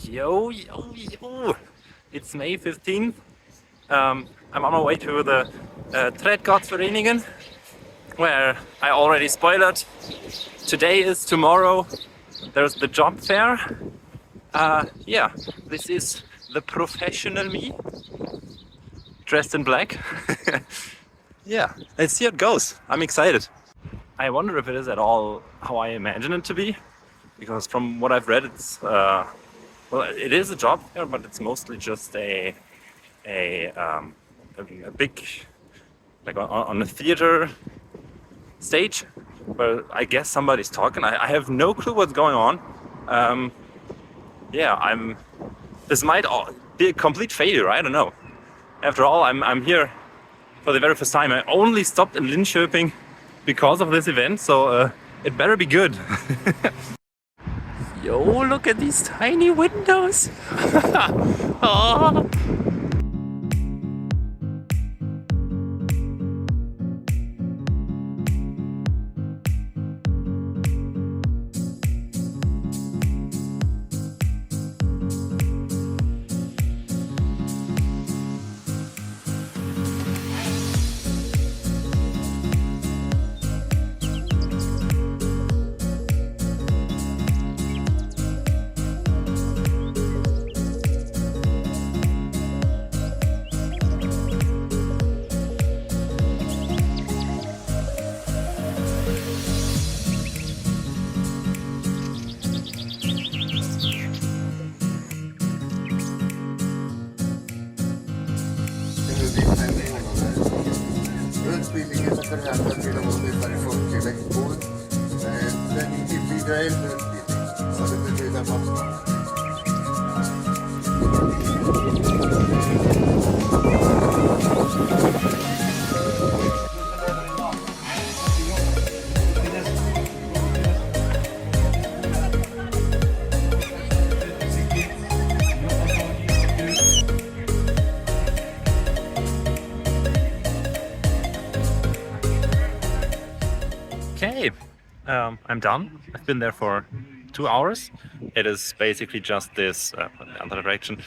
Yo, yo, yo! It's May 15th. I'm on my way to the Trädgårdsföreningen, where I already spoiled. Today is tomorrow. There's the job fair. Yeah, this is the professional me, dressed in black. Yeah, let's see how it goes. I'm excited. I wonder if it is at all how I imagine it to be, because from what I've read, it's well, it is a job fair, but it's mostly just a, um, a big, like on a theater stage where I guess somebody's talking. I have no clue what's going on. Um, yeah, this might all be a complete failure. I don't know. After all, I'm here for the very first time. I only stopped in Linköping because of this event, so it better be good. Yo, look at these tiny windows. Oh. Utbildningen ska förändra till att vara folk till lektion. Den individuell utbildning. Så det betyder massor. Okay, I'm done. I've been there for 2 hours. It is basically just this, the other direction,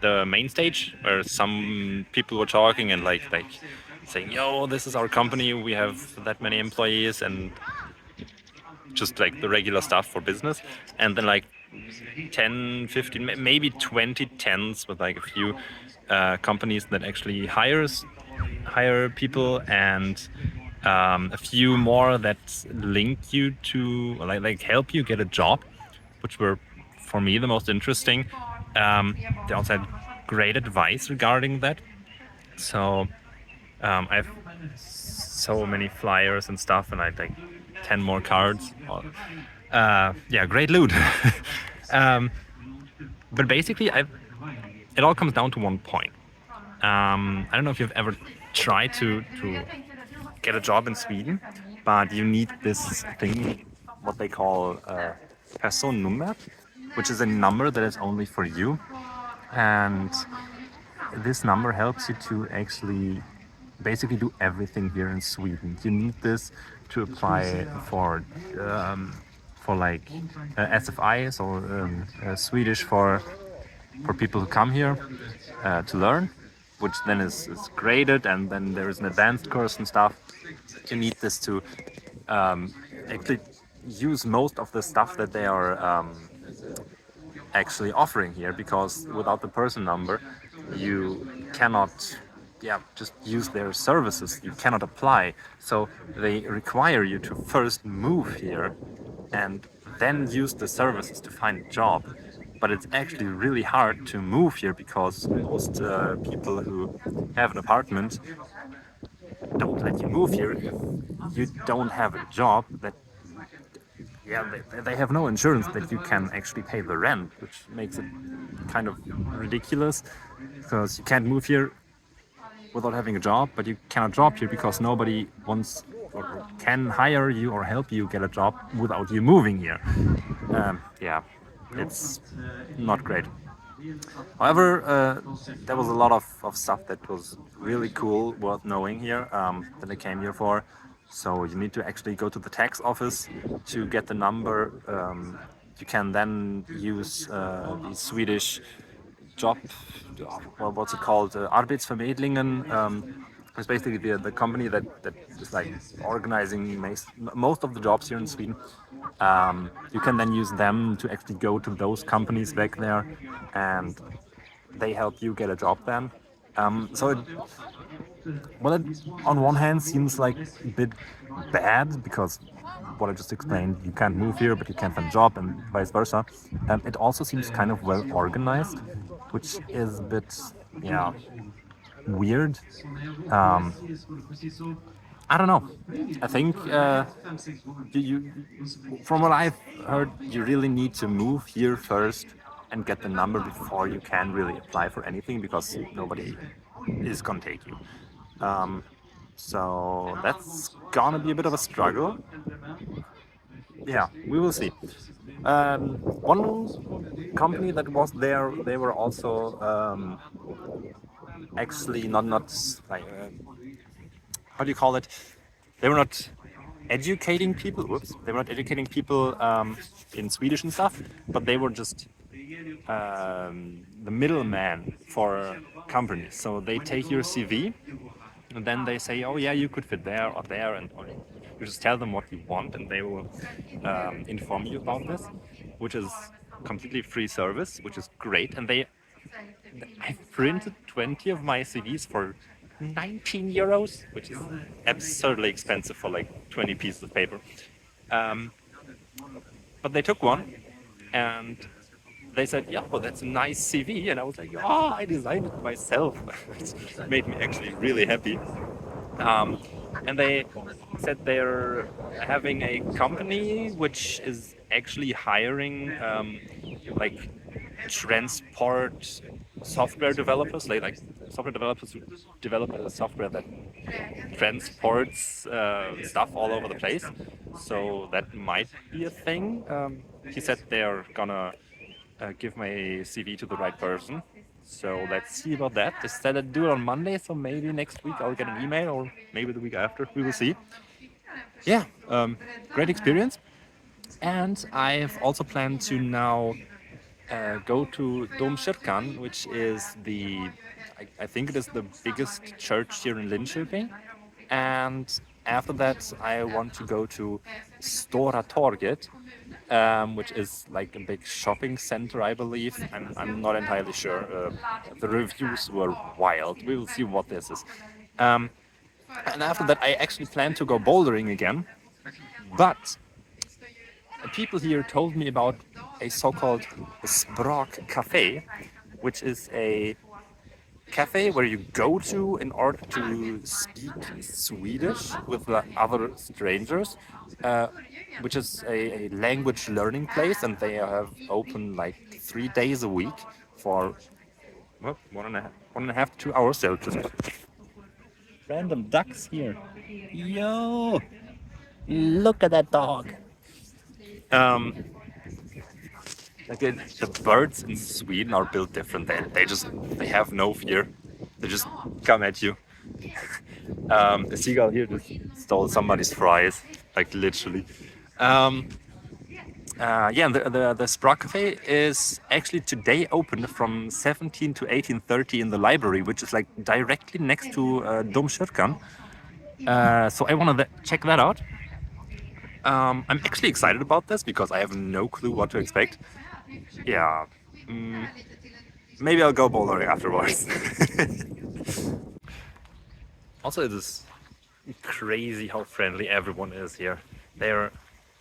the main stage where some people were talking and like saying, "Yo, this is our company. We have that many employees," and just like the regular stuff for business. And then like 10, 15, maybe 20 tents with like a few companies that actually hire people, and a few more that link you to like help you get a job, which were for me the most interesting. They also had great advice regarding that. So I have so many flyers and stuff, and I had like 10 more cards. Yeah, great loot. But basically, it all comes down to one point. I don't know if you've ever tried to get a job in Sweden, but you need this thing, what they call personnummer, which is a number that is only for you. And this number helps you to actually basically do everything here in Sweden. You need this to apply for like SFI, so Swedish for people who come here to learn, which then is graded, and then there is an advanced course and stuff. You need this to actually use most of the stuff that they are actually offering here, because without the person number you cannot just use their services. You cannot apply, so they require you to first move here and then use the services to find a job. But it's actually really hard to move here because most people who have an apartment don't let you move here if you don't have a job that they have no insurance that you can actually pay the rent, which makes it kind of ridiculous, because you can't move here without having a job, but you cannot job here because nobody wants or can hire you or help you get a job without you moving here. Yeah, it's not great. However, there was a lot of stuff that was really cool, worth knowing here, that I came here for. So you need to actually go to the tax office to get the number. you can then use the Swedish job, well, what's it called, Arbetsförmedlingen. It's basically the company that is like organizing most of the jobs here in Sweden. You can then use them to actually go to those companies back there, and they help you get a job then. So it, well, it on one hand seems like a bit bad because what I just explained, you can't move here, but you can find a job, and vice versa. It also seems kind of well organized, which is a bit, yeah, weird. I don't know. I think from what I've heard, you really need to move here first and get the number before you can really apply for anything because nobody is gonna take you. So that's gonna be a bit of a struggle. Yeah, we will see. One company that was there, they were also actually not like how do you call it? They were not educating people. Whoops, they were not educating people in Swedish and stuff, but they were just the middleman for companies. So they take your CV, and then they say, "Oh yeah, you could fit there or there," and or you just tell them what you want, and they will inform you about this, which is completely free service, which is great. And I printed 20 of my CVs for 19 euros, which is absurdly expensive for like 20 pieces of paper. But they took one and they said, "Yeah, well, that's a nice CV." And I was like, "Oh, I designed it myself." It made me actually really happy. And they said they're having a company which is actually hiring like transport software developers, like software developers who develop a software that transports stuff all over the place. So that might be a thing. He said they're gonna give my CV to the right person. So let's see about that. They said I'd do it on Monday, so maybe next week I'll get an email, or maybe the week after. We will see. Yeah, great experience. And I've also planned to now go to Domkyrkan, which is I think it is the biggest church here in Linköping. And after that, I want to go to Stora Torget, which is like a big shopping center, I believe. I'm not entirely sure. The reviews were wild. We will see what this is. And after that, I actually plan to go bouldering again. But people here told me about a so-called Språk Cafe, which is a cafe where you go to in order to speak Swedish with the other strangers, which is a language learning place, and they have open like 3 days a week for well, 1.5 to 2 hours. So just random ducks here. Yo, look at that dog. The birds in Sweden are built different. They have no fear. They just come at you. The seagull here just stole somebody's fries, like literally. Yeah, the Språk Cafe is actually today open from 17 to 18:30 in the library, which is like directly next to Domkyrkan. So I want to check that out. I'm actually excited about this because I have no clue what to expect. Yeah, maybe I'll go bouldering afterwards. Also, it is crazy how friendly everyone is here. They're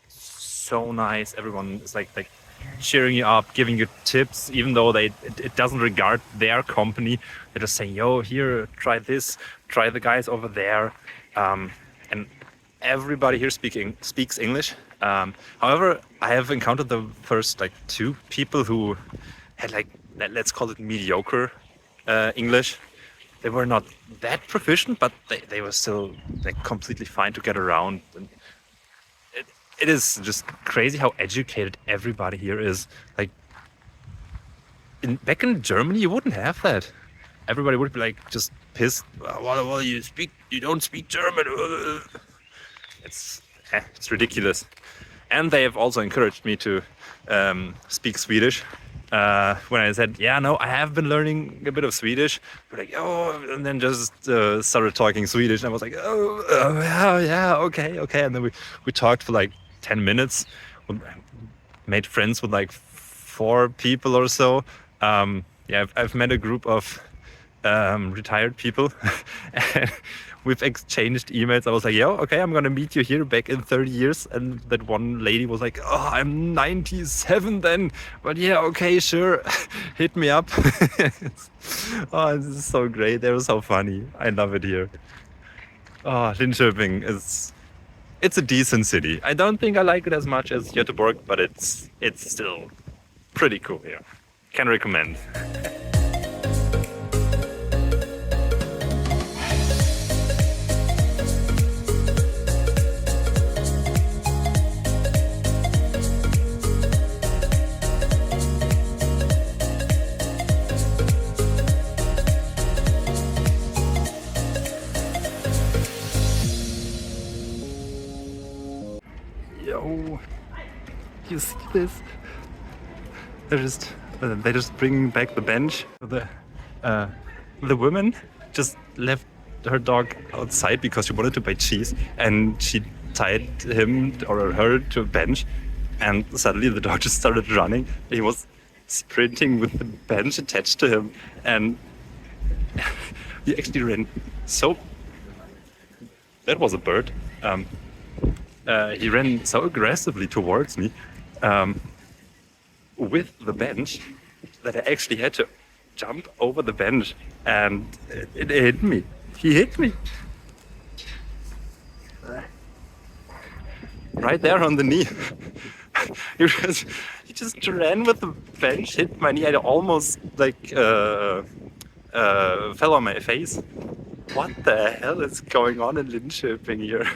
so nice. Everyone is like cheering you up, giving you tips, even though it doesn't regard their company. They're just saying, "Yo, here, try this, try the guys over there," and everybody here speaks English. However, I have encountered the first like 2 people who had like let's call it mediocre English. They were not that proficient, but they were still like completely fine to get around. And it is just crazy how educated everybody here is. Like back in Germany, you wouldn't have that. Everybody would be like just pissed. Well, you don't speak German. It's ridiculous. And they have also encouraged me to speak Swedish. When I said, yeah, no, I have been learning a bit of Swedish, they're like, oh, and then just started talking Swedish. And I was like, yeah, okay. And then we talked for like 10 minutes, made friends with like 4 people or so. Yeah, I've met a group of retired people. And we've exchanged emails. I was like, yo, okay, I'm gonna meet you here back in 30 years. And that one lady was like, oh, I'm 97 then, but yeah, okay, sure. Hit me up. Oh, this is so great. They were so funny. I love it here. Oh, Linköping it's a decent city. I don't think I like it as much as Göteborg, but it's still pretty cool here. Can recommend. Yo, you see this? They're just bringing back the bench. The woman just left her dog outside because she wanted to buy cheese, and she tied him or her to a bench, and suddenly the dog just started running. He was sprinting with the bench attached to him, and he actually ran so. That was a bird. He ran so aggressively towards me with the bench that I actually had to jump over the bench, and it hit me. He hit me. Right there on the knee. He just ran with the bench, hit my knee. I almost fell on my face. What the hell is going on in Linköping here?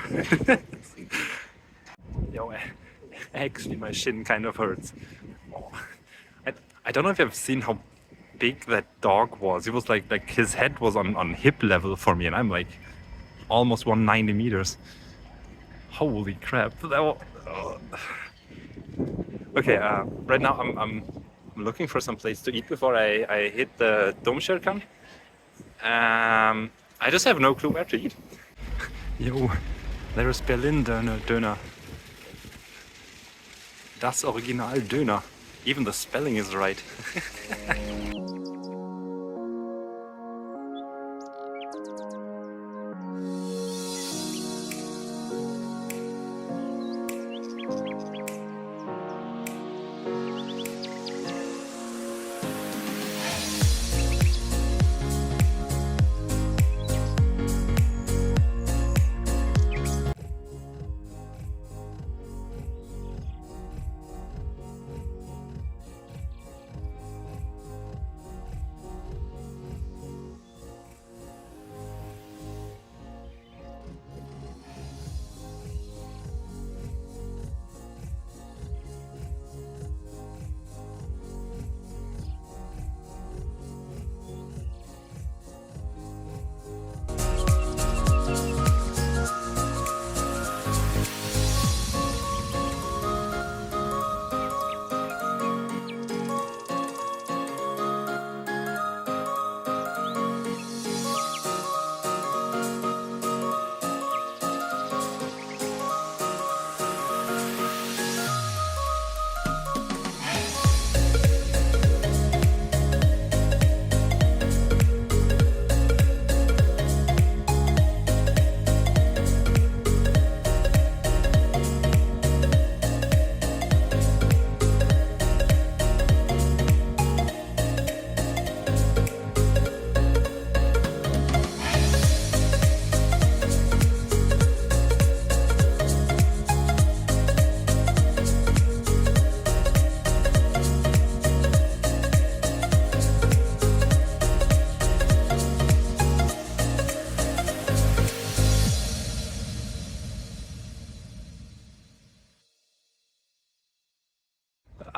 Yo, actually my shin kind of hurts. Oh, I don't know if you've seen how big that dog was. He was like his head was on hip level for me, and I'm like almost 190 meters. Holy crap! Okay, right now I'm looking for some place to eat before I hit the Domkyrkan. I just have no clue where to eat. Yo, there is Berlin Döner. Das Original Döner. Even the spelling is right.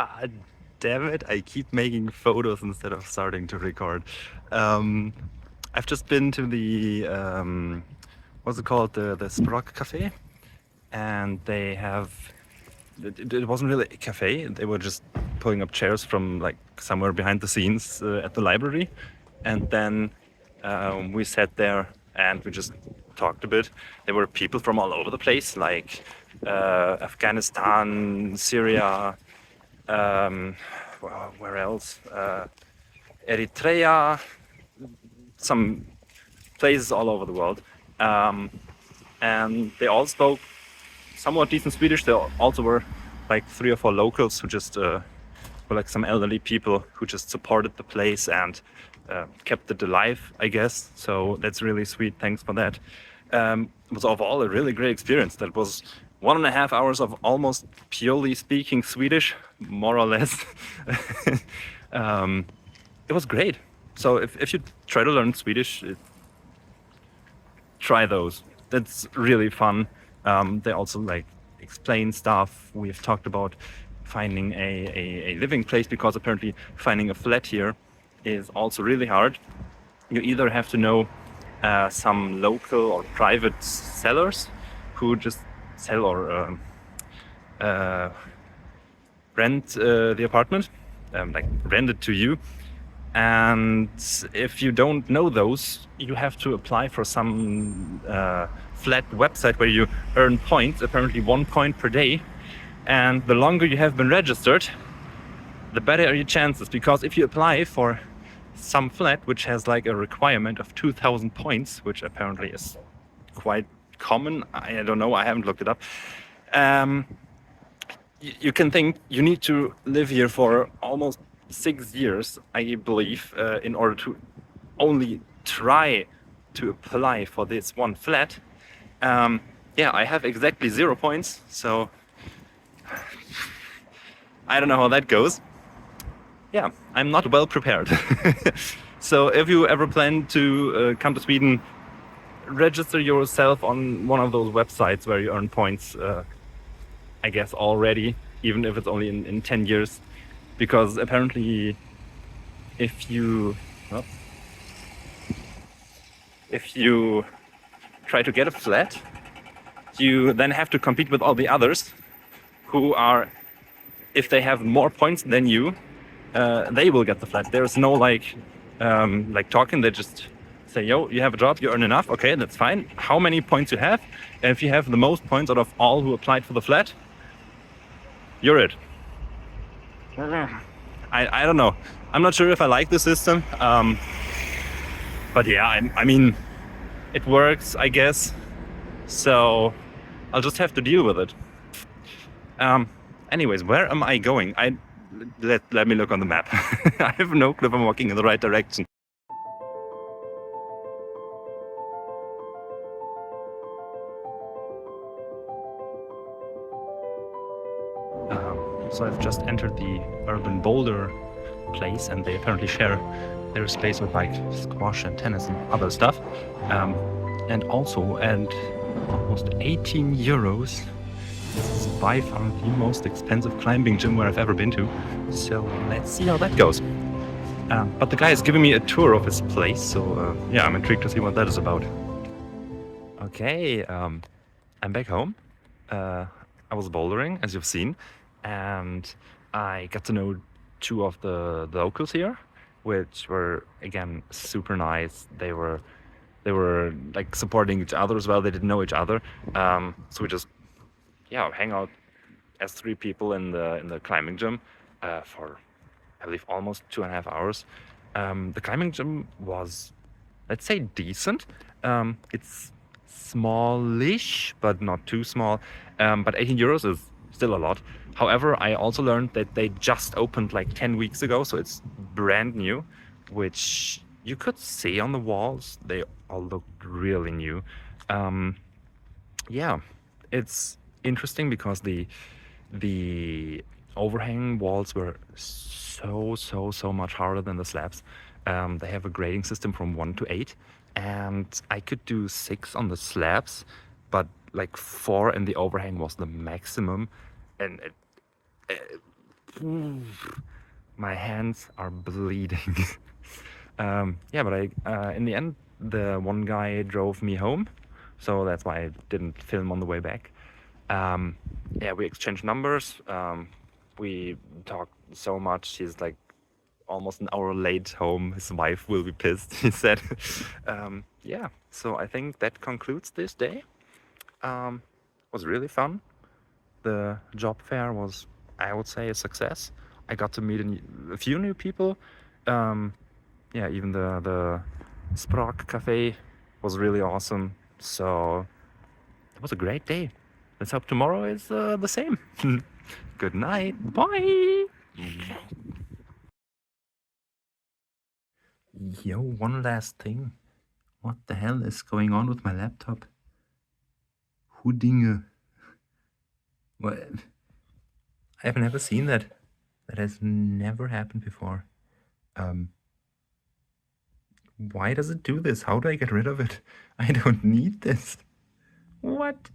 Ah, damn it, I keep making photos instead of starting to record. I've just been to the, what's it called, the Sprock Cafe, and they have it wasn't really a cafe. They were just pulling up chairs from like somewhere behind the scenes at the library, and then we sat there and we just talked a bit. There were people from all over the place, like Afghanistan, Syria, where else? Eritrea, some places all over the world. And they all spoke somewhat decent Swedish. There also were like 3 or 4 locals who just were like some elderly people who just supported the place and kept it alive, I guess. So that's really sweet. Thanks for that. It was overall a really great experience. That was 1.5 hours of almost purely speaking Swedish, more or less. It was great. So if you try to learn Swedish, try those. That's really fun. They also like explain stuff. We've talked about finding a living place, because apparently finding a flat here is also really hard. You either have to know some local or private sellers who just sell or rent the apartment, like rent it to you. And if you don't know those, you have to apply for some flat website where you earn points, apparently 1 point per day. And the longer you have been registered, the better are your chances. Because if you apply for some flat which has like a requirement of 2,000 points, which apparently is quite common, I don't know, I haven't looked it up. You can think you need to live here for almost 6 years, I believe, in order to only try to apply for this one flat. Yeah, I have exactly 0 points, so I don't know how that goes. Yeah, I'm not well prepared. So if you ever plan to come to Sweden, register yourself on one of those websites where you earn points, I guess already, even if it's only in 10 years. Because apparently if you try to get a flat, you then have to compete with all the others who are, if they have more points than you, they will get the flat. There's no like talking. They just say, yo, you have a job, you earn enough, okay, that's fine. How many points you have? And if you have the most points out of all who applied for the flat, you're it. I don't know. I'm not sure if I like the system. But yeah, I mean, it works, I guess. So I'll just have to deal with it. Anyways, where am I going? Let me look on the map. I have no clue if I'm walking in the right direction. So I've just entered the urban boulder place, and they apparently share their space with like squash and tennis and other stuff. And also at almost 18 euros, this is by far the most expensive climbing gym where I've ever been to. So let's see how that goes. But the guy is giving me a tour of his place, so yeah, I'm intrigued to see what that is about. Okay, I'm back home. I was bouldering, as you've seen, and I got to know 2 of the locals here, which were again super nice. They were like supporting each other as well. They didn't know each other, so we just hang out as 3 people in the climbing gym for I believe almost 2.5 hours. The climbing gym was, let's say, decent. It's smallish, but not too small. But 18 euros is still a lot. However, I also learned that they just opened like 10 weeks ago, so it's brand new, which you could see on the walls. They all looked really new. Yeah, it's interesting because the overhang walls were so much harder than the slabs. They have a grading system from 1 to 8, and I could do 6 on the slabs, but like 4 in the overhang was the maximum, and my hands are bleeding. Yeah, but in the end, the one guy drove me home, so that's why I didn't film on the way back. Yeah, we exchanged numbers. We talked so much. He's like almost an hour late home. His wife will be pissed, he said. Yeah, so I think that concludes this day. Was really fun. The job fair was, I would say, a success. I got to meet a few new people. Yeah, even the Sprach Cafe was really awesome. So it was a great day. Let's hope tomorrow is the same. Good night. Bye. Yo, one last thing. What the hell is going on with my laptop? Dinge. What? I've never seen that. That has never happened before. Why does it do this? How do I get rid of it? I don't need this. What?